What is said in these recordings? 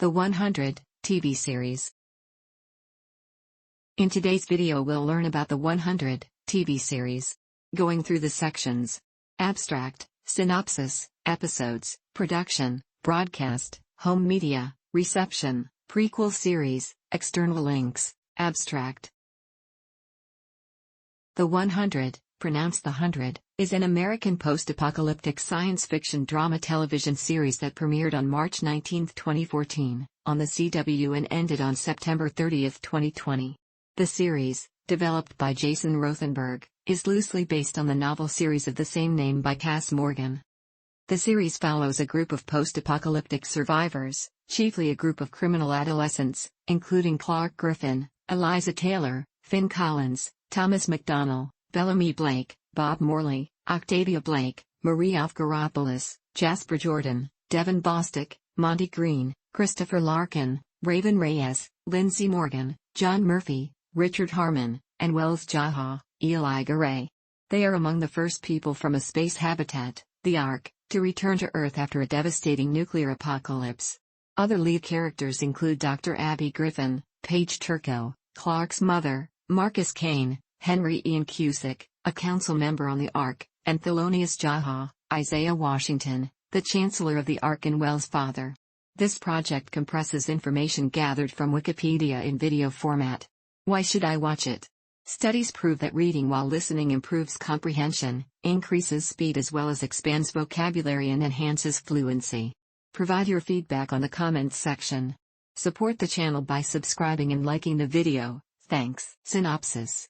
The 100 TV series. In today's video we'll learn about the 100 TV series. Going through the sections. Abstract, synopsis, episodes, production, broadcast, home media, reception, prequel series, external links, abstract. The 100, pronounced The 100, is an American post-apocalyptic science fiction drama television series that premiered on March 19, 2014, on the CW and ended on September 30, 2020. The series, developed by Jason Rothenberg, is loosely based on the novel series of the same name by Cass Morgan. The series follows a group of post-apocalyptic survivors, chiefly a group of criminal adolescents, including Clark Griffin, Eliza Taylor, Finn Collins, Thomas McDonnell, Bellamy Blake, Bob Morley, Octavia Blake, Marie Avgeropoulos, Jasper Jordan, Devin Bostick, Monty Green, Christopher Larkin, Raven Reyes, Lindsay Morgan, John Murphy, Richard Harmon, and Wells Jaha, Eli Garay. They are among the first people from a space habitat, the Ark, to return to Earth after a devastating nuclear apocalypse. Other lead characters include Dr. Abby Griffin, Paige Turco, Clark's mother, Marcus Kane, Henry Ian Cusick, a council member on the Ark, and Thelonious Jaha, Isaiah Washington, the Chancellor of the Ark and Wells' father. This project compresses information gathered from Wikipedia in video format. Why should I watch it? Studies prove that reading while listening improves comprehension, increases speed as well as expands vocabulary and enhances fluency. Provide your feedback on the comments section. Support the channel by subscribing and liking the video, thanks. Synopsis.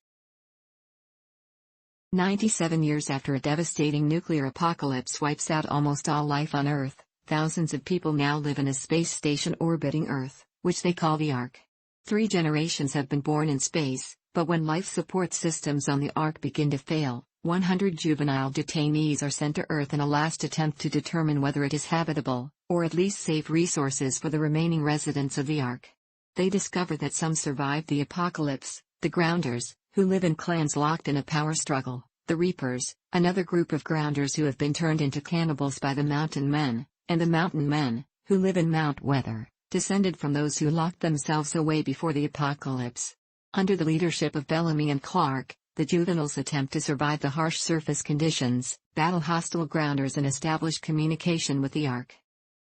97 years after a devastating nuclear apocalypse wipes out almost all life on Earth, thousands of people now live in a space station orbiting Earth, which they call the Ark. 3 generations have been born in space, but when life support systems on the Ark begin to fail, 100 juvenile detainees are sent to Earth in a last attempt to determine whether it is habitable, or at least save resources for the remaining residents of the Ark. They discover that some survived the apocalypse: the Grounders, who live in clans locked in a power struggle; the Reapers, another group of Grounders who have been turned into cannibals by the Mountain Men; and the Mountain Men, who live in Mount Weather, descended from those who locked themselves away before the apocalypse. Under the leadership of Bellamy and Clark, the juveniles attempt to survive the harsh surface conditions, battle hostile Grounders and establish communication with the Ark.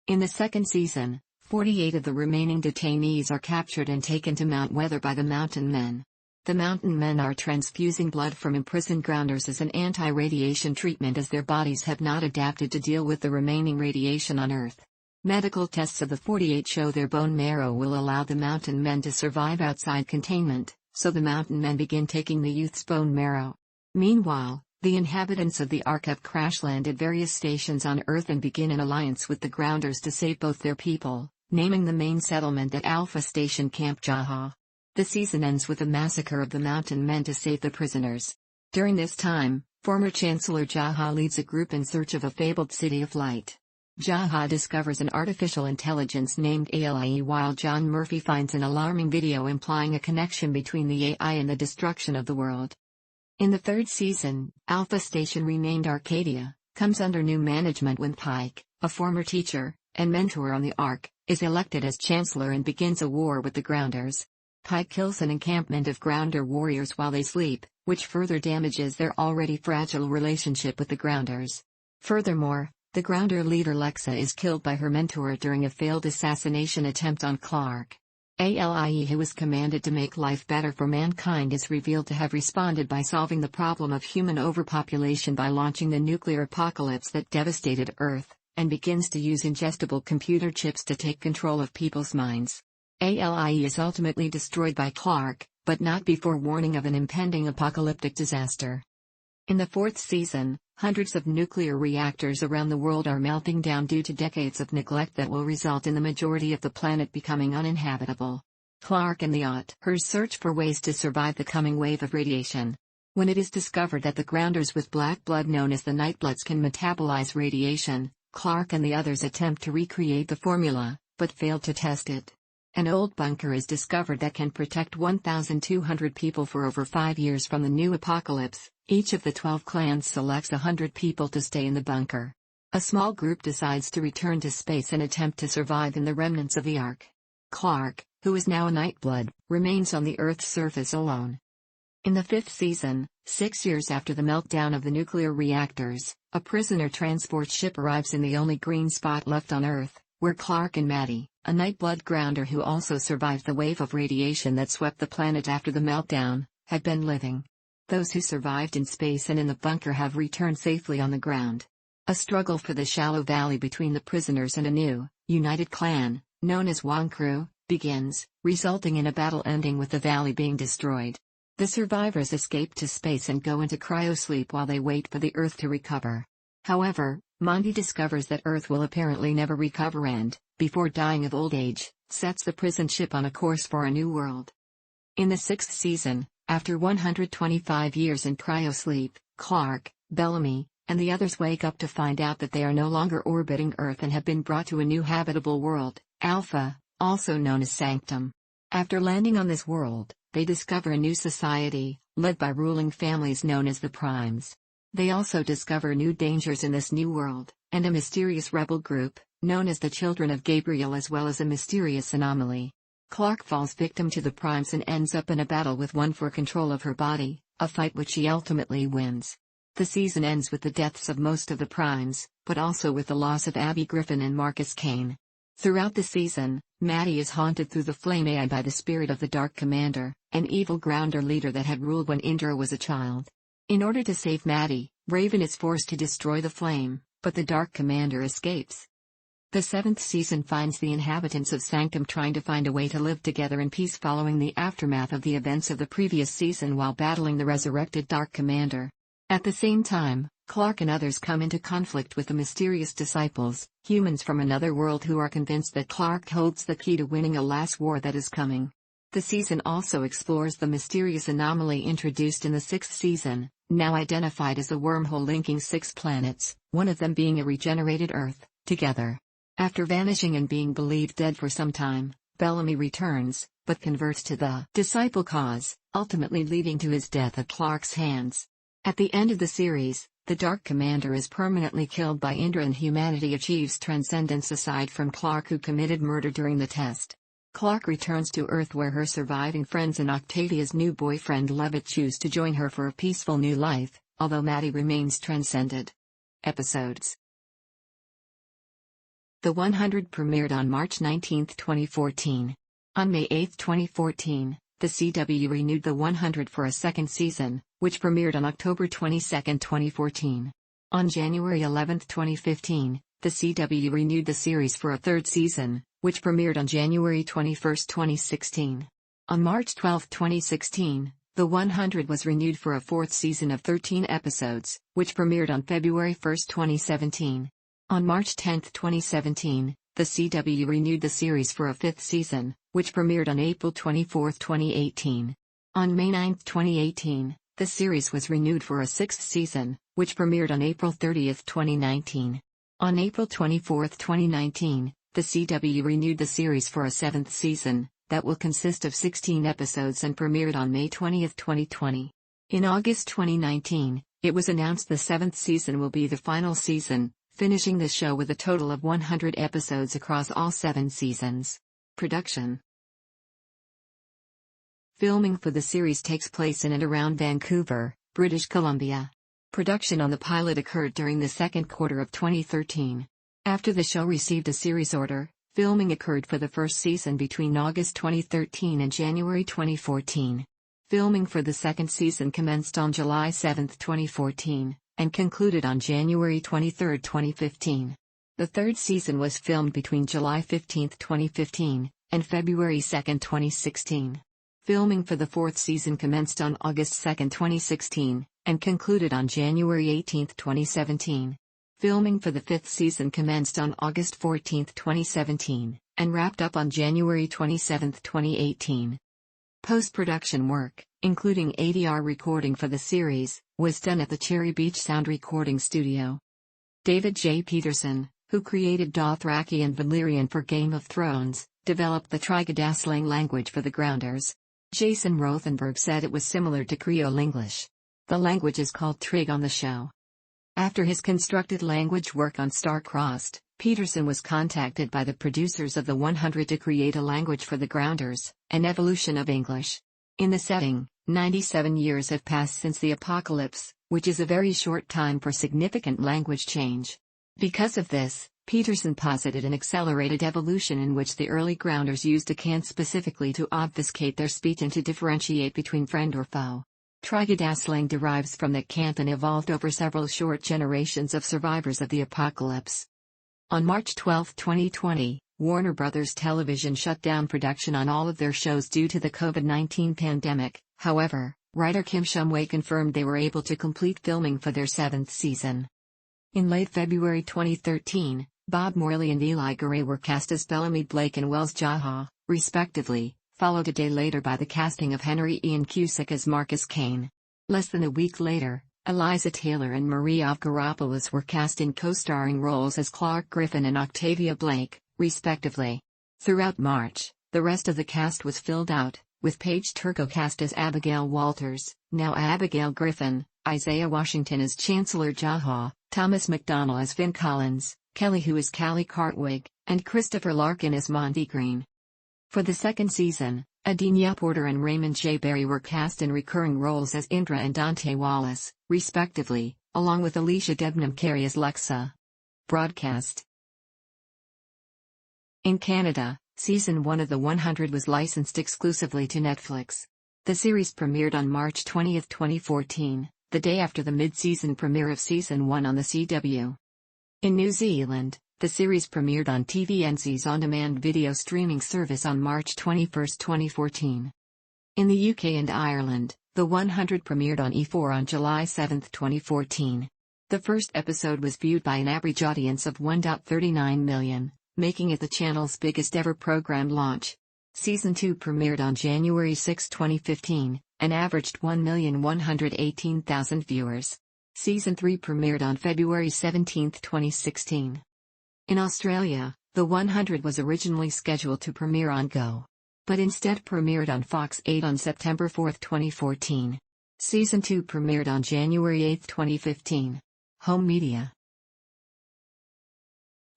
In the second season, 48 of the remaining detainees are captured and taken to Mount Weather by the Mountain Men. The Mountain Men are transfusing blood from imprisoned Grounders as an anti-radiation treatment as their bodies have not adapted to deal with the remaining radiation on Earth. Medical tests of the 48 show their bone marrow will allow the Mountain Men to survive outside containment, so the Mountain Men begin taking the youth's bone marrow. Meanwhile, the inhabitants of the Ark have crash-landed various stations on Earth and begin an alliance with the Grounders to save both their people, naming the main settlement at Alpha Station Camp Jaha. The season ends with a massacre of the Mountain Men to save the prisoners. During this time, former Chancellor Jaha leads a group in search of a fabled City of Light. Jaha discovers an artificial intelligence named ALIE while John Murphy finds an alarming video implying a connection between the AI and the destruction of the world. In the third season, Alpha Station, renamed Arcadia, comes under new management when Pike, a former teacher and mentor on the Ark, is elected as Chancellor and begins a war with the Grounders. Pike kills an encampment of Grounder warriors while they sleep, which further damages their already fragile relationship with the Grounders. Furthermore, the Grounder leader Lexa is killed by her mentor during a failed assassination attempt on Clark. ALIE, who was commanded to make life better for mankind, is revealed to have responded by solving the problem of human overpopulation by launching the nuclear apocalypse that devastated Earth, and begins to use ingestible computer chips to take control of people's minds. ALIE is ultimately destroyed by Clark, but not before warning of an impending apocalyptic disaster. In the fourth season, hundreds of nuclear reactors around the world are melting down due to decades of neglect that will result in the majority of the planet becoming uninhabitable. Clark and the Otters search for ways to survive the coming wave of radiation. When it is discovered that the Grounders with black blood known as the Nightbloods can metabolize radiation, Clark and the others attempt to recreate the formula, but fail to test it. An old bunker is discovered that can protect 1,200 people for over 5 years from the new apocalypse. Each of the 12 clans selects 100 people to stay in the bunker. A small group decides to return to space and attempt to survive in the remnants of the Ark. Clark, who is now a Nightblood, remains on the Earth's surface alone. In the 5th season, 6 years after the meltdown of the nuclear reactors, a prisoner transport ship arrives in the only green spot left on Earth, where Clark and Maddie, a Nightblood grounder who also survived the wave of radiation that swept the planet after the meltdown, had been living. Those who survived in space and in the bunker have returned safely on the ground. A struggle for the shallow valley between the prisoners and a new, united clan, known as Wonkru, begins, resulting in a battle ending with the valley being destroyed. The survivors escape to space and go into cryosleep while they wait for the Earth to recover. However, Monty discovers that Earth will apparently never recover and, before dying of old age, sets the prison ship on a course for a new world. In the 6th season, after 125 years in cryosleep, Clark, Bellamy, and the others wake up to find out that they are no longer orbiting Earth and have been brought to a new habitable world, Alpha, also known as Sanctum. After landing on this world, they discover a new society, led by ruling families known as the Primes. They also discover new dangers in this new world, and a mysterious rebel group, known as the Children of Gabriel, as well as a mysterious anomaly. Clark falls victim to the Primes and ends up in a battle with one for control of her body, a fight which she ultimately wins. The season ends with the deaths of most of the Primes, but also with the loss of Abby Griffin and Marcus Kane. Throughout the season, Maddie is haunted through the flame AI by the spirit of the Dark Commander, an evil grounder leader that had ruled when Indra was a child. In order to save Maddie, Raven is forced to destroy the flame, but the Dark Commander escapes. The 7th season finds the inhabitants of Sanctum trying to find a way to live together in peace following the aftermath of the events of the previous season while battling the resurrected Dark Commander. At the same time, Clark and others come into conflict with the mysterious disciples, humans from another world who are convinced that Clark holds the key to winning a last war that is coming. The season also explores the mysterious anomaly introduced in the 6th season, now identified as a wormhole linking 6 planets, one of them being a regenerated Earth, together. After vanishing and being believed dead for some time, Bellamy returns, but converts to the disciple cause, ultimately leading to his death at Clark's hands. At the end of the series, the Dark Commander is permanently killed by Indra and humanity achieves transcendence aside from Clark, who committed murder during the test. Clark returns to Earth where her surviving friends and Octavia's new boyfriend Levitt choose to join her for a peaceful new life, although Maddie remains transcended. Episodes. The 100 premiered on March 19, 2014. On May 8, 2014, the CW renewed The 100 for a second season, which premiered on October 22, 2014. On January 11, 2015, the CW renewed the series for a third season, which premiered on January 21, 2016. On March 12, 2016, The 100 was renewed for a fourth season of 13 episodes, which premiered on February 1, 2017. On March 10, 2017, the CW renewed the series for a fifth season, which premiered on April 24, 2018. On May 9, 2018, the series was renewed for a sixth season, which premiered on April 30, 2019. On April 24, 2019, the CW renewed the series for a seventh season, that will consist of 16 episodes and premiered on May 20, 2020. In August 2019, it was announced the seventh season will be the final season, finishing the show with a total of 100 episodes across all 7 seasons. Production. Filming for the series takes place in and around Vancouver, British Columbia. Production on the pilot occurred during the second quarter of 2013. After the show received a series order, filming occurred for the first season between August 2013 and January 2014. Filming for the second season commenced on July 7, 2014, and concluded on January 23, 2015. The third season was filmed between July 15, 2015, and February 2, 2016. Filming for the fourth season commenced on August 2, 2016, and concluded on January 18, 2017. Filming for the fifth season commenced on August 14, 2017, and wrapped up on January 27, 2018. Post-production work, including ADR recording for the series, was done at the Cherry Beach Sound Recording Studio. David J. Peterson, who created Dothraki and Valyrian for Game of Thrones, developed the Trigadaslang language for the Grounders. Jason Rothenberg said it was similar to Creole English. The language is called Trig on the show. After his constructed language work on Star-Crossed, Peterson was contacted by the producers of the 100 to create a language for the Grounders, an evolution of English. In the setting, 97 years have passed since the apocalypse, which is a very short time for significant language change. Because of this, Peterson posited an accelerated evolution in which the early Grounders used a cant specifically to obfuscate their speech and to differentiate between friend or foe. Trigadaslang derives from that cant and evolved over several short generations of survivors of the apocalypse. On March 12, 2020, Warner Bros. Television shut down production on all of their shows due to the COVID-19 pandemic. However, writer Kim Shumway confirmed they were able to complete filming for their 7th season. In late February 2013, Bob Morley and Eli Garay were cast as Bellamy Blake and Wells Jaha, respectively, followed a day later by the casting of Henry Ian Cusick as Marcus Kane. Less than a week later, Eliza Taylor and Maria Avgeropoulos were cast in co-starring roles as Clark Griffin and Octavia Blake, respectively. Throughout March, the rest of the cast was filled out, with Paige Turco cast as Abigail Walters, now Abigail Griffin, Isaiah Washington as Chancellor Jaha, Thomas McDonnell as Vin Collins, Kelly Hu as Callie Cartwig, and Christopher Larkin as Monty Green. For the second season, Adina Porter and Raymond J. Berry were cast in recurring roles as Indra and Dante Wallace, respectively, along with Alicia Debnam Carey as Lexa. Broadcast. In Canada, Season 1 of The 100 was licensed exclusively to Netflix. The series premiered on March 20, 2014, the day after the mid-season premiere of Season 1 on the CW. In New Zealand, the series premiered on TVNC's on-demand video streaming service on March 21, 2014. In the UK and Ireland, The 100 premiered on E4 on July 7, 2014. The first episode was viewed by an average audience of 1.39 million, making it the channel's biggest ever program launch. Season 2 premiered on January 6, 2015, and averaged 1,118,000 viewers. Season 3 premiered on February 17, 2016. In Australia, The 100 was originally scheduled to premiere on Go, but instead premiered on Fox 8 on September 4, 2014. Season 2 premiered on January 8, 2015. Home Media.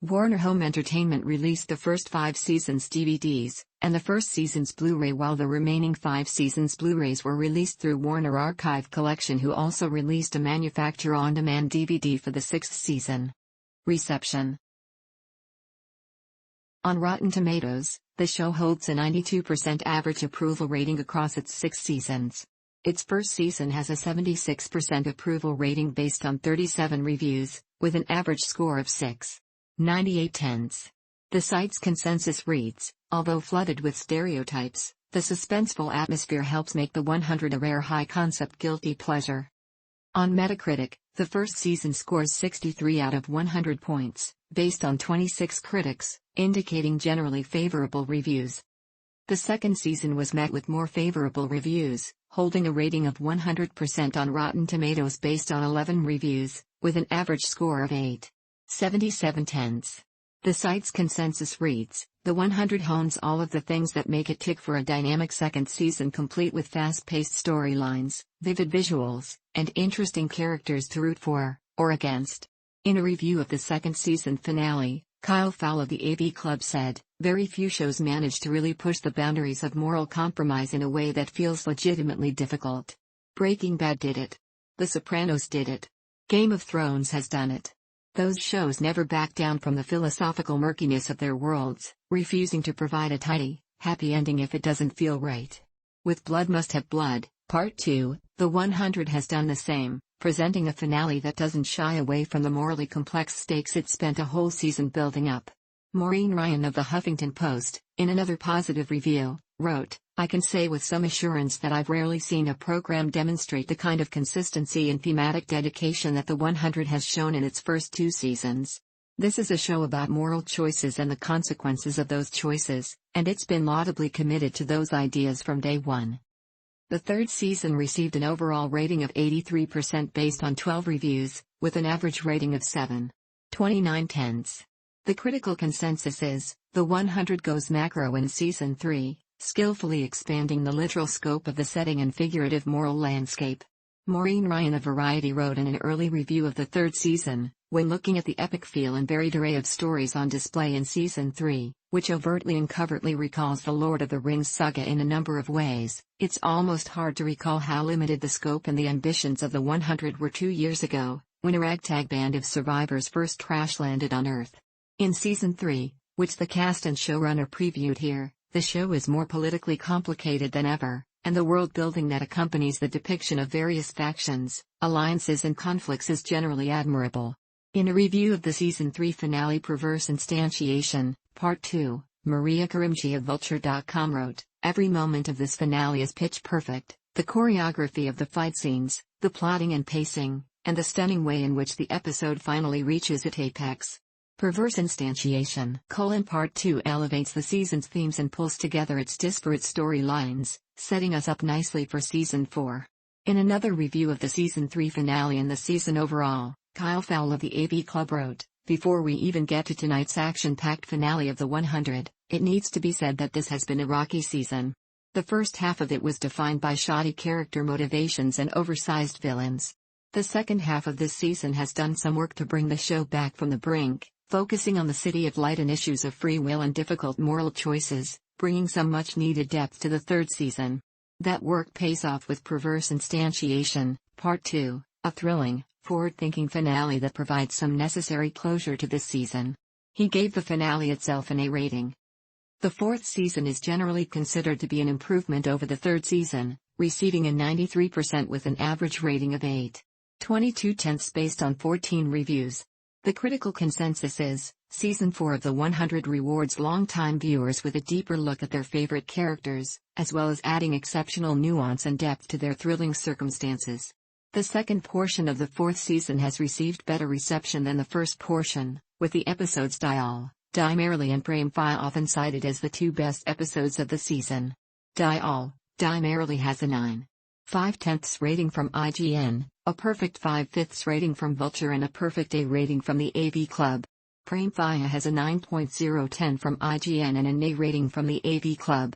Warner Home Entertainment released the first 5 seasons DVDs, and the first season's Blu-ray, while the remaining 5 seasons Blu-rays were released through Warner Archive Collection, who also released a manufacturer on-demand DVD for the 6th season. Reception. On Rotten Tomatoes, the show holds a 92% average approval rating across its 6 seasons. Its first season has a 76% approval rating based on 37 reviews, with an average score of 6.98. The site's consensus reads, although flooded with stereotypes, the suspenseful atmosphere helps make The 100 a rare high-concept guilty pleasure. On Metacritic, the first season scores 63 out of 100 points, based on 26 critics, indicating generally favorable reviews. The second season was met with more favorable reviews, holding a rating of 100% on Rotten Tomatoes based on 11 reviews, with an average score of 8.77. The site's consensus reads, The 100 hones all of the things that make it tick for a dynamic second season, complete with fast-paced storylines, vivid visuals, and interesting characters to root for, or against. In a review of the second season finale, Kyle Fowl of the AV Club said, very few shows manage to really push the boundaries of moral compromise in a way that feels legitimately difficult. Breaking Bad did it. The Sopranos did it. Game of Thrones has done it. Those shows never back down from the philosophical murkiness of their worlds, refusing to provide a tidy, happy ending if it doesn't feel right. With Blood Must Have Blood, Part 2, The 100 has done the same, presenting a finale that doesn't shy away from the morally complex stakes it spent a whole season building up. Maureen Ryan of the Huffington Post, in another positive review, wrote, I can say with some assurance that I've rarely seen a program demonstrate the kind of consistency and thematic dedication that The 100 has shown in its first 2 seasons. This is a show about moral choices and the consequences of those choices, and it's been laudably committed to those ideas from day one. The third season received an overall rating of 83% based on 12 reviews, with an average rating of 7.29. The critical consensus is, The 100 goes macro in Season 3, skillfully expanding the literal scope of the setting and figurative moral landscape. Maureen Ryan of Variety wrote in an early review of the third season, "When looking at the epic feel and varied array of stories on display in Season 3, which overtly and covertly recalls the Lord of the Rings saga in a number of ways, it's almost hard to recall how limited the scope and the ambitions of the 100 were 2 years ago, when a ragtag band of survivors first crash-landed on Earth. In Season 3, which the cast and showrunner previewed here, the show is more politically complicated than ever, and the world-building that accompanies the depiction of various factions, alliances and conflicts is generally admirable." In a review of the Season 3 finale Perverse Instantiation, Part 2, Maria Karimji of Vulture.com wrote, "Every moment of this finale is pitch perfect, the choreography of the fight scenes, the plotting and pacing, and the stunning way in which the episode finally reaches its apex. Perverse Instantiation: Part 2 elevates the season's themes and pulls together its disparate storylines, setting us up nicely for Season 4. In another review of the Season 3 finale and the season overall, Kyle Fowle of the AV Club wrote, "Before we even get to tonight's action-packed finale of the 100, it needs to be said that this has been a rocky season. The first half of it was defined by shoddy character motivations and oversized villains. The second half of this season has done some work to bring the show back from the brink, focusing on the City of Light and issues of free will and difficult moral choices, bringing some much-needed depth to the third season. That work pays off with Perverse Instantiation, Part 2, a thrilling, forward-thinking finale that provides some necessary closure to this season." He gave the finale itself an A rating. The fourth season is generally considered to be an improvement over the third season, receiving a 93% with an average rating of 8.22 based on 14 reviews. The critical consensus is, Season 4 of The 100 rewards longtime viewers with a deeper look at their favorite characters, as well as adding exceptional nuance and depth to their thrilling circumstances. The second portion of the fourth season has received better reception than the first portion, with the episodes Die Merrily and Prem Fire often cited as the two best episodes of the season. Die Merrily has a 9.5 rating from IGN, a perfect 5/5 rating from Vulture and a perfect A rating from the AV Club. Prem Fire has a 9.010 from IGN and an A rating from the AV Club.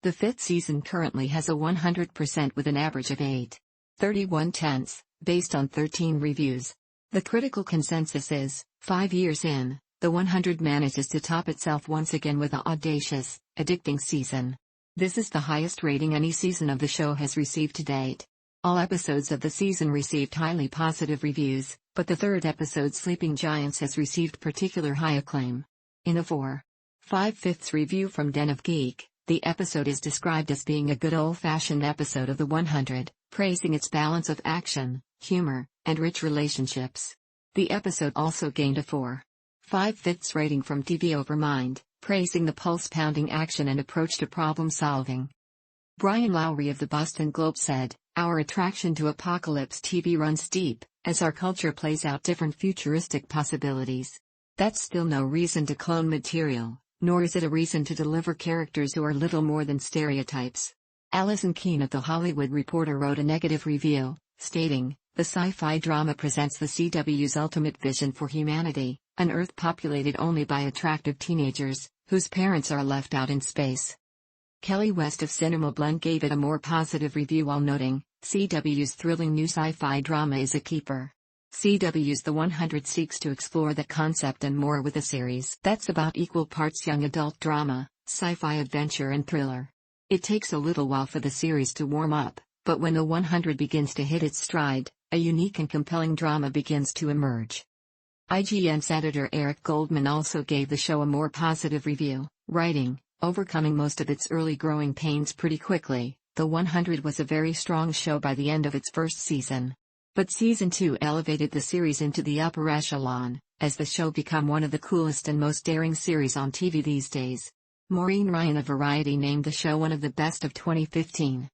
The fifth season currently has a 100% with an average of 8.31, based on 13 reviews. The critical consensus is, 5 years in, The 100 manages to top itself once again with an audacious, addicting season. This is the highest rating any season of the show has received to date. All episodes of the season received highly positive reviews, but the third episode Sleeping Giants has received particular high acclaim. In a 4.5 review from Den of Geek, the episode is described as being a good old-fashioned episode of The 100, praising its balance of action, humor, and rich relationships. The episode also gained a 4.5 rating from TV Over Mind, praising the pulse-pounding action and approach to problem-solving. Brian Lowry of the Boston Globe said, "Our attraction to apocalypse TV runs deep, as our culture plays out different futuristic possibilities. That's still no reason to clone material, nor is it a reason to deliver characters who are little more than stereotypes." Alison Keene of The Hollywood Reporter wrote a negative review, stating, "The sci-fi drama presents the CW's ultimate vision for humanity, an Earth populated only by attractive teenagers, whose parents are left out in space." Kelly West of Cinema Blend gave it a more positive review while noting, "CW's thrilling new sci-fi drama is a keeper. CW's The 100 seeks to explore that concept and more with a series that's about equal parts young adult drama, sci-fi adventure and thriller. It takes a little while for the series to warm up, but when The 100 begins to hit its stride, a unique and compelling drama begins to emerge." IGN's editor Eric Goldman also gave the show a more positive review, writing, "Overcoming most of its early growing pains pretty quickly, The 100 was a very strong show by the end of its first season. But Season 2 elevated the series into the upper echelon, as the show became one of the coolest and most daring series on TV these days." Maureen Ryan of Variety named the show one of the best of 2015.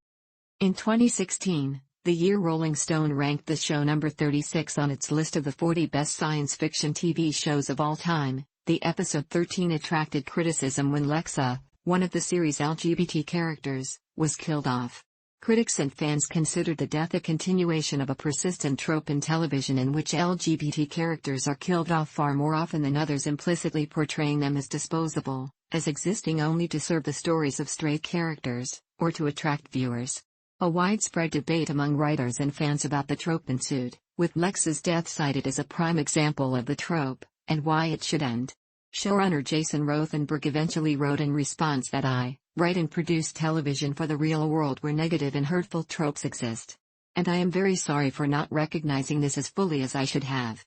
In 2016, the year Rolling Stone ranked the show number 36 on its list of the 40 best science fiction TV shows of all time. The episode 13 attracted criticism when Lexa, one of the series' LGBT characters, was killed off. Critics and fans considered the death a continuation of a persistent trope in television in which LGBT characters are killed off far more often than others, implicitly portraying them as disposable, as existing only to serve the stories of straight characters, or to attract viewers. A widespread debate among writers and fans about the trope ensued, with Lex's death cited as a prime example of the trope, and why it should end. Showrunner Jason Rothenberg eventually wrote in response that I write and produce television for the real world where negative and hurtful tropes exist. And I am very sorry for not recognizing this as fully as I should have.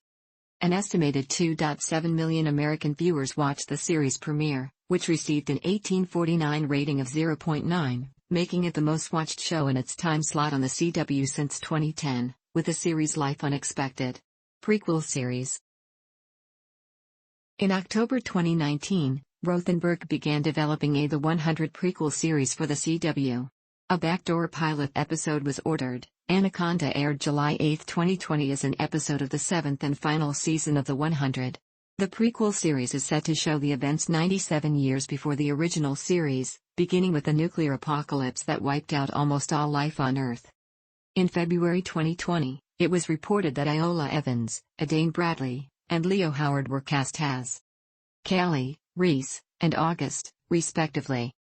An estimated 2.7 million American viewers watched the series premiere, which received an 1849 rating of 0.9, making it the most watched show in its time slot on the CW since 2010, with the series' life unexpected. Prequel series. In October 2019, Rothenberg began developing a The 100 prequel series for the CW. A backdoor pilot episode was ordered. Anaconda aired July 8, 2020 as an episode of the 7th and final season of The 100. The prequel series is set to show the events 97 years before the original series, beginning with the nuclear apocalypse that wiped out almost all life on Earth. In February 2020, it was reported that Iola Evans, Adane Bradley, and Leo Howard were cast as Callie, Reese, and August, respectively.